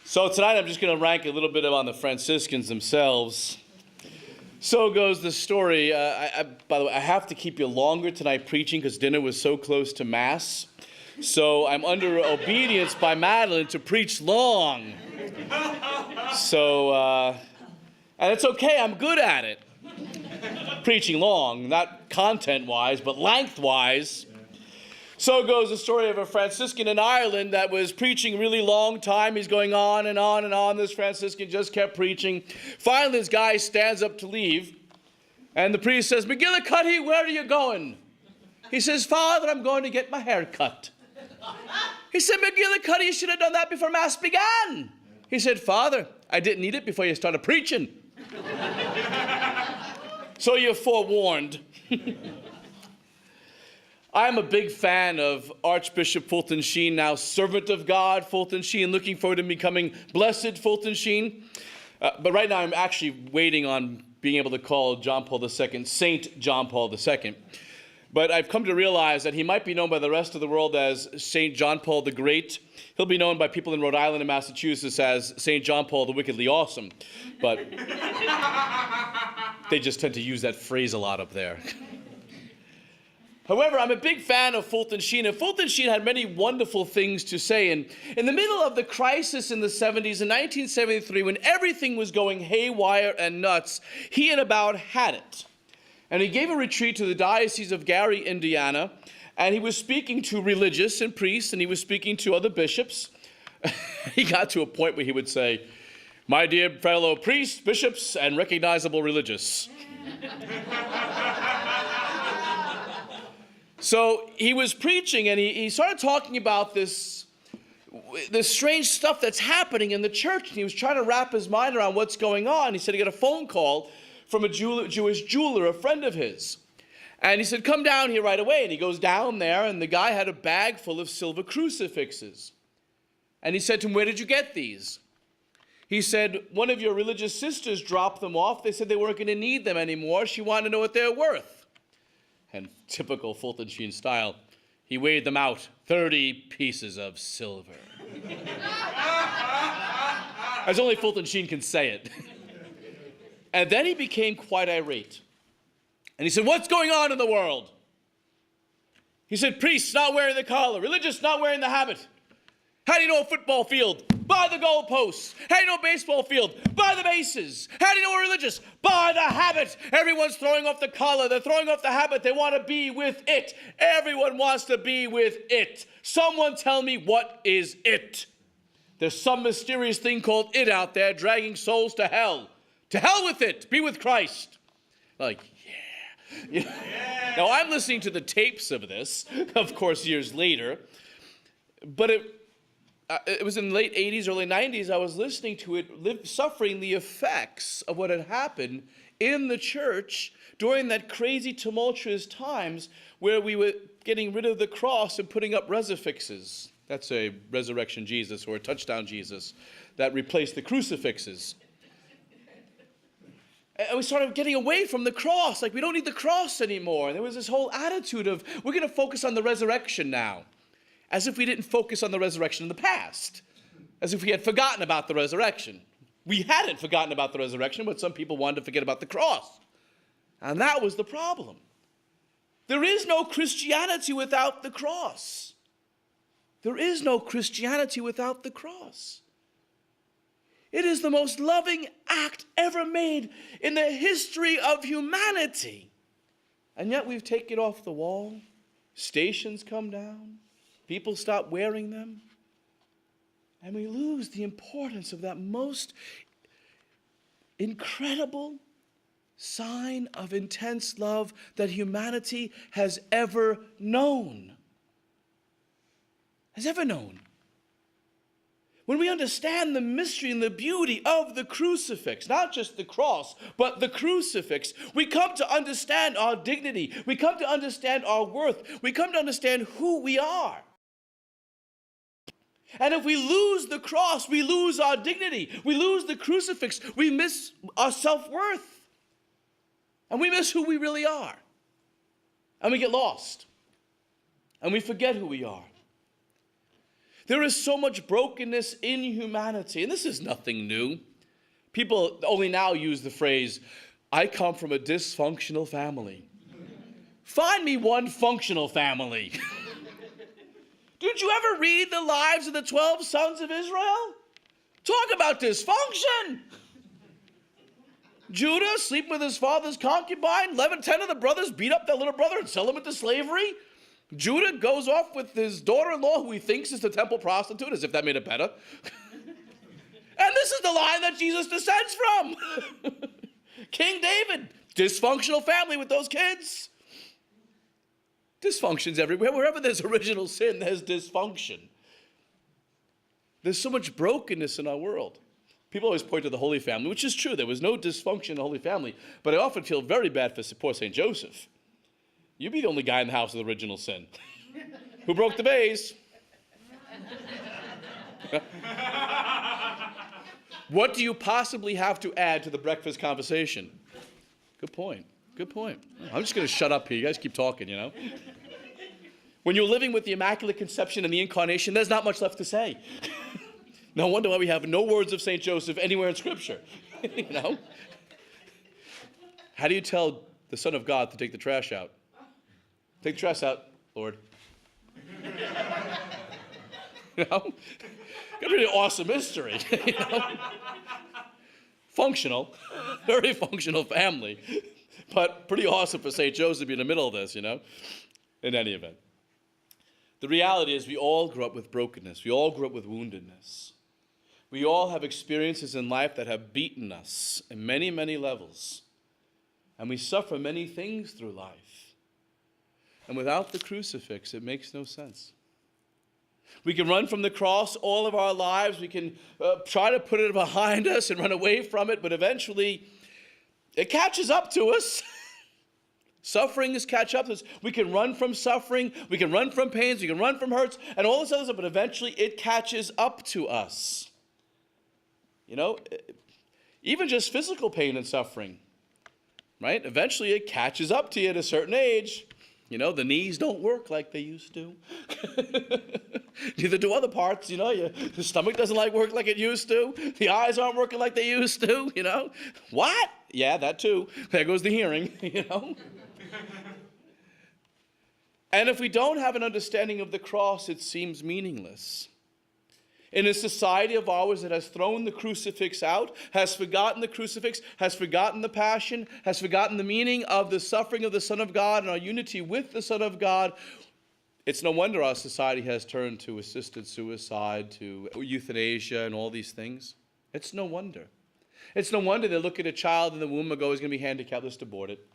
So tonight I'm just going to rank a little bit on the Franciscans themselves. So goes the story. By the way, I have to keep you longer tonight preaching because dinner was so close to Mass. So I'm under obedience by Madeline to preach long. So, and it's okay, I'm good at it. Preaching long, not content-wise, but length-wise. So goes the story of a Franciscan in Ireland that was preaching really long time. He's going on and on and on. This Franciscan just kept preaching. Finally, this guy stands up to leave. And the priest says, "McGillicuddy, where are you going?" He says, "Father, I'm going to get my hair cut." He said, "McGillicuddy, you should have done that before Mass began." He said, "Father, I didn't need it before you started preaching." So you're forewarned. I'm a big fan of Archbishop Fulton Sheen, now servant of God Fulton Sheen, looking forward to becoming Blessed Fulton Sheen. But right now I'm actually waiting on being able to call John Paul II Saint John Paul II. But I've come to realize that he might be known by the rest of the world as Saint John Paul the Great. He'll be known by people in Rhode Island and Massachusetts as Saint John Paul the Wickedly Awesome. But they just tend to use that phrase a lot up there. However, I'm a big fan of Fulton Sheen, and Fulton Sheen had many wonderful things to say. And in the middle of the crisis in the 70s, in 1973, when everything was going haywire and nuts, he and about had it. And he gave a retreat to the Diocese of Gary, Indiana, and he was speaking to religious and priests, and he was speaking to other bishops. He got to a point where he would say, "My dear fellow priests, bishops, and recognizable religious." So he was preaching, and he started talking about this strange stuff that's happening in the church. And he was trying to wrap his mind around what's going on. He said he got a phone call from a Jewish jeweler, a friend of his. And he said, "Come down here right away." And he goes down there, and the guy had a bag full of silver crucifixes. And he said to him, "Where did you get these?" He said, "One of your religious sisters dropped them off. They said they weren't going to need them anymore. She wanted to know what they're worth." And typical Fulton Sheen style, he weighed them out, 30 pieces of silver. As only Fulton Sheen can say it. And then he became quite irate. And he said, "What's going on in the world?" He said, "Priests not wearing the collar, religious not wearing the habit. How do you know a football field? By the goalposts. How do you know a baseball field? By the bases. How do you know a religious? By the habit. Everyone's throwing off the collar. They're throwing off the habit. They want to be with it. Everyone wants to be with it. Someone tell me, what is it? There's some mysterious thing called it out there dragging souls to hell. To hell with it. Be with Christ." Like, yeah. Now, I'm listening to the tapes of this, of course, years later. But it was in the late 80s, early 90s, I was listening to it, suffering the effects of what had happened in the church during that crazy, tumultuous times where we were getting rid of the cross and putting up resurfixes. That's a resurrection Jesus or a touchdown Jesus that replaced the crucifixes. And we started getting away from the cross, like we don't need the cross anymore. And there was this whole attitude of, we're going to focus on the resurrection now. As if we didn't focus on the resurrection in the past. As if we had forgotten about the resurrection. We hadn't forgotten about the resurrection, but some people wanted to forget about the cross. And that was the problem. There is no Christianity without the cross. There is no Christianity without the cross. It is the most loving act ever made in the history of humanity. And yet we've taken it off the wall. Stations come down. People stop wearing them. And we lose the importance of that most incredible sign of intense love that humanity has ever known. Has ever known. When we understand the mystery and the beauty of the crucifix, not just the cross, but the crucifix, we come to understand our dignity. We come to understand our worth. We come to understand who we are. And if we lose the cross, we lose our dignity. We lose the crucifix. We miss our self-worth. And we miss who we really are. And we get lost. And we forget who we are. There is so much brokenness in humanity, and this is nothing new. People only now use the phrase, I come from a dysfunctional family. Find me one functional family. Did you ever read the lives of the 12 sons of Israel? Talk about dysfunction. Judah sleeping with his father's concubine. 10 of the brothers beat up their little brother and sell him into slavery. Judah goes off with his daughter-in-law, who he thinks is the temple prostitute, as if that made it better. And this is the line that Jesus descends from. King David, dysfunctional family with those kids. Dysfunction's everywhere. Wherever there's original sin, there's dysfunction. There's so much brokenness in our world. People always point to the Holy Family, which is true. There was no dysfunction in the Holy Family. But I often feel very bad for poor St. Joseph. You'd be the only guy in the house with original sin. Who broke the vase? What do you possibly have to add to the breakfast conversation? Good point. Good point. I'm just going to shut up here. You guys keep talking, you know. When you're living with the Immaculate Conception and the Incarnation, there's not much left to say. No wonder why we have no words of St. Joseph anywhere in Scripture. You know? How do you tell the Son of God to take the trash out? Take the trash out, Lord. You know? A pretty awesome mystery. You know? Functional, very functional family, but pretty awesome for St. Joseph to be in the middle of this, you know? In any event. The reality is we all grew up with brokenness. We all grew up with woundedness. We all have experiences in life that have beaten us in many, many levels. And we suffer many things through life. And without the crucifix, it makes no sense. We can run from the cross all of our lives. We can try to put it behind us and run away from it, but eventually it catches up to us. Suffering is catch up to us. We can run from suffering. We can run from pains. We can run from hurts and all this other stuff, but eventually it catches up to us. You know, even just physical pain and suffering, right? Eventually it catches up to you at a certain age. You know, the knees don't work like they used to. Neither do other parts, you know. The stomach doesn't work like it used to. The eyes aren't working like they used to, you know. What? Yeah, that too. There goes the hearing, you know. And if we don't have an understanding of the cross, it seems meaningless. In a society of ours that has thrown the crucifix out, has forgotten the crucifix, has forgotten the passion, has forgotten the meaning of the suffering of the Son of God and our unity with the Son of God, it's no wonder our society has turned to assisted suicide, to euthanasia and all these things. It's no wonder. It's no wonder they look at a child in the womb and go, he's going to be handicapped, let's abort it.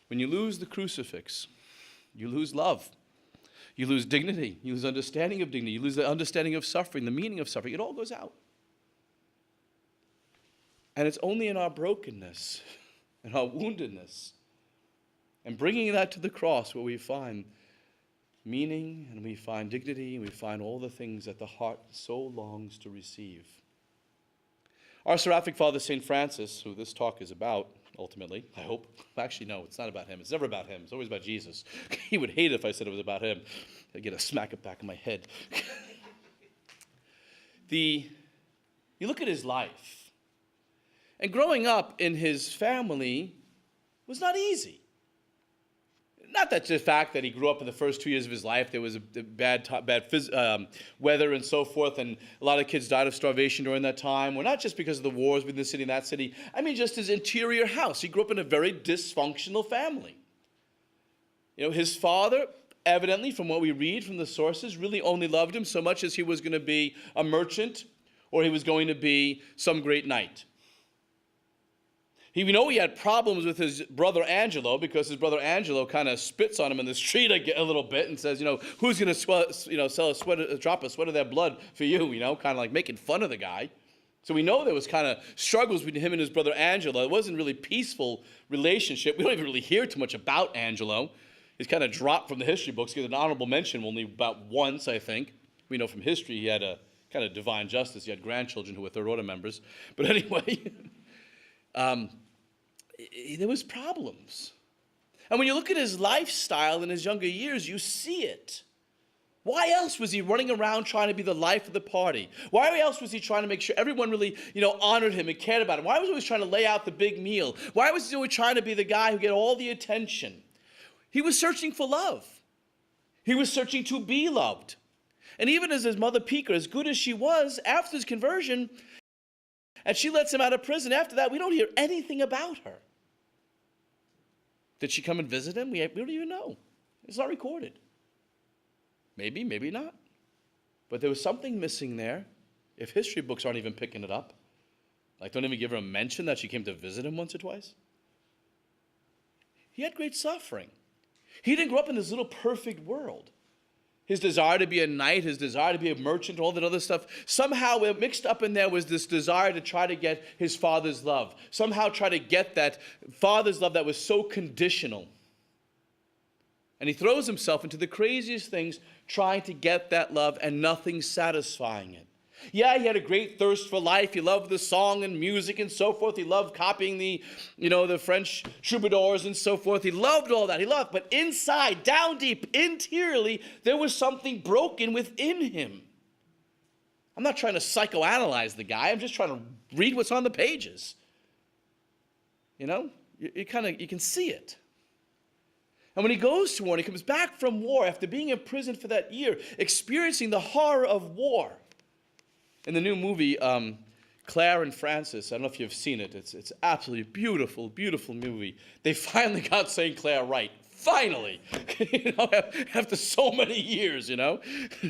When you lose the crucifix, you lose love. You lose dignity. You lose understanding of dignity. You lose the understanding of suffering, the meaning of suffering. It all goes out. And it's only in our brokenness and our woundedness and bringing that to the cross where we find meaning and we find dignity and we find all the things that the heart so longs to receive. Our seraphic father, St. Francis, who this talk is about, ultimately, I hope. Actually, no, it's not about him. It's never about him. It's always about Jesus. He would hate it if I said it was about him. I'd get a smack up back of my head. You look at his life. And growing up in his family was not easy. Not that the fact that he grew up in the first 2 years of his life, there was a bad weather and so forth, and a lot of kids died of starvation during that time. Well, not just because of the wars within the city and that city. I mean, just his interior house. He grew up in a very dysfunctional family. You know, his father, evidently, from what we read from the sources, really only loved him so much as he was going to be a merchant or he was going to be some great knight. We know he had problems with his brother Angelo because his brother Angelo kind of spits on him in the street a little bit and says, you know, who's going to sell a drop of sweat of their blood for you, you know, kind of like making fun of the guy. So we know there was kind of struggles between him and his brother Angelo. It wasn't really peaceful relationship. We don't even really hear too much about Angelo. He's kind of dropped from the history books. He had an honorable mention only about once, I think. We know from history he had a kind of divine justice. He had grandchildren who were third order members. But anyway, there was problems. And when you look at his lifestyle in his younger years, you see it. Why else was he running around trying to be the life of the party? Why else was he trying to make sure everyone really, honored him and cared about him? Why was he always trying to lay out the big meal? Why was he always trying to be the guy who get all the attention? He was searching for love. He was searching to be loved. And even as his mother Pica, as good as she was after his conversion, and she lets him out of prison, after that, we don't hear anything about her. Did she come and visit him? We don't even know. It's not recorded. Maybe, maybe not. But there was something missing there, if history books aren't even picking it up. Like, don't even give her a mention that she came to visit him once or twice. He had great suffering. He didn't grow up in this little perfect world. His desire to be a knight, his desire to be a merchant, all that other stuff, somehow mixed up in there was this desire to try to get his father's love. Somehow try to get that father's love that was so conditional. And he throws himself into the craziest things trying to get that love and nothing satisfying it. Yeah, he had a great thirst for life. He loved the song and music and so forth. He loved copying the French troubadours and so forth. He loved all that. But inside, down deep, interiorly, there was something broken within him. I'm not trying to psychoanalyze the guy. I'm just trying to read what's on the pages. You can see it. And when he goes to war, and he comes back from war after being in prison for that year, experiencing the horror of war. In the new movie, Claire and Francis, I don't know if you've seen it. It's absolutely beautiful, beautiful movie. They finally got St. Clair right. Finally. After so many years,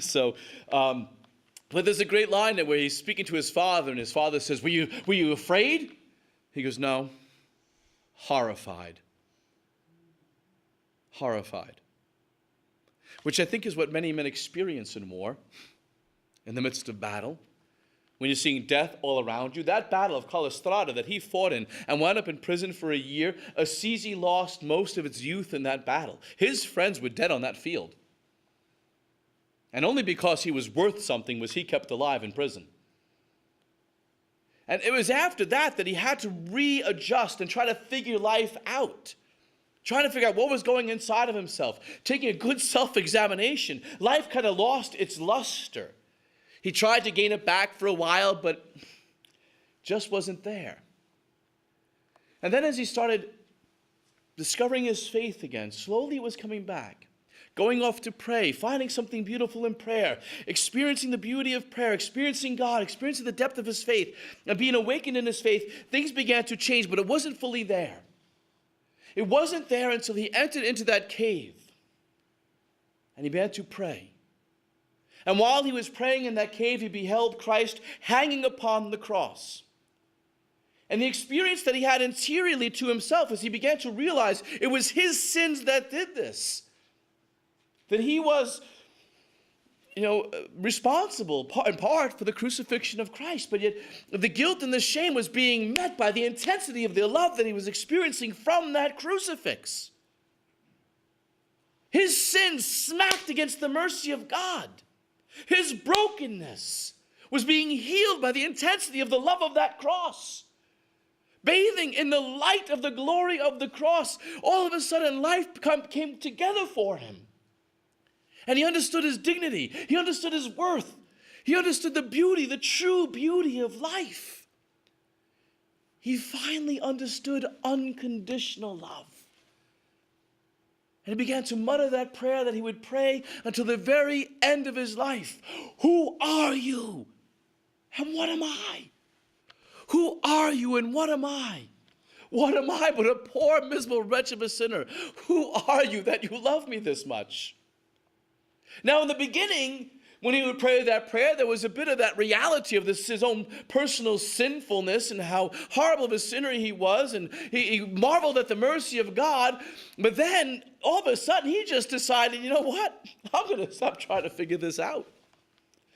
So, but there's a great line there where he's speaking to his father, and his father says, were you afraid? He goes, no. Horrified. Horrified. Which I think is what many men experience in war, in the midst of battle. When you're seeing death all around you, that battle of Calistrata that he fought in and wound up in prison for a year, Assisi lost most of its youth in that battle. His friends were dead on that field. And only because he was worth something was he kept alive in prison. And it was after that he had to readjust and try to figure life out. Trying to figure out what was going inside of himself. Taking a good self-examination. Life kind of lost its luster. He tried to gain it back for a while, but just wasn't there. And then as he started discovering his faith again, slowly it was coming back. Going off to pray, finding something beautiful in prayer, experiencing the beauty of prayer, experiencing God, experiencing the depth of his faith, and being awakened in his faith, things began to change, but it wasn't fully there. It wasn't there until he entered into that cave, and he began to pray. And while he was praying in that cave, he beheld Christ hanging upon the cross. And the experience that he had interiorly to himself as he began to realize it was his sins that did this. That he was, responsible in part for the crucifixion of Christ. But yet the guilt and the shame was being met by the intensity of the love that he was experiencing from that crucifix. His sins smacked against the mercy of God. His brokenness was being healed by the intensity of the love of that cross. Bathing in the light of the glory of the cross, all of a sudden life came together for him. And he understood his dignity. He understood his worth. He understood the beauty, the true beauty of life. He finally understood unconditional love. And he began to mutter that prayer that he would pray until the very end of his life. Who are you? And what am I? Who are you and what am I? What am I but a poor, miserable wretch of a sinner? Who are you that you love me this much? Now in the beginning, when he would pray that prayer, there was a bit of that reality of his own personal sinfulness and how horrible of a sinner he was. And he marveled at the mercy of God. But then, all of a sudden, he just decided, you know what? I'm going to stop trying to figure this out.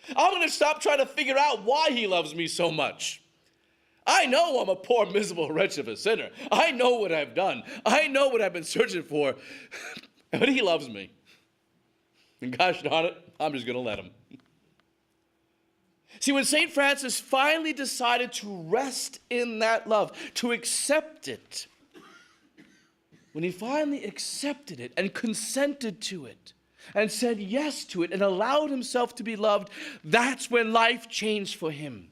I'm going to stop trying to figure out why he loves me so much. I know I'm a poor, miserable wretch of a sinner. I know what I've done. I know what I've been searching for. But he loves me. And gosh darn it, I'm just going to let him. See, when St. Francis finally decided to rest in that love, to accept it, when he finally accepted it and consented to it, and said yes to it and allowed himself to be loved, that's when life changed for him.